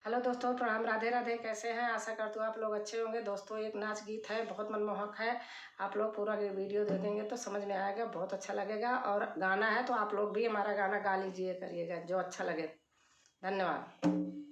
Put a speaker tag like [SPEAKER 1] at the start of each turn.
[SPEAKER 1] Hello दोस्तों, प्रणाम, राधे राधे। कैसे हैं? आशा करती हूँ आप लोग अच्छे होंगे। दोस्तों, एक नाच गीत है, बहुत मनमोहक है। आप लोग पूरा वीडियो देखेंगे तो समझ में आएगा, बहुत अच्छा लगेगा। और गाना है तो आप लोग भी हमारा गाना गा लीजिए करिएगा, जो अच्छा लगे। धन्यवाद।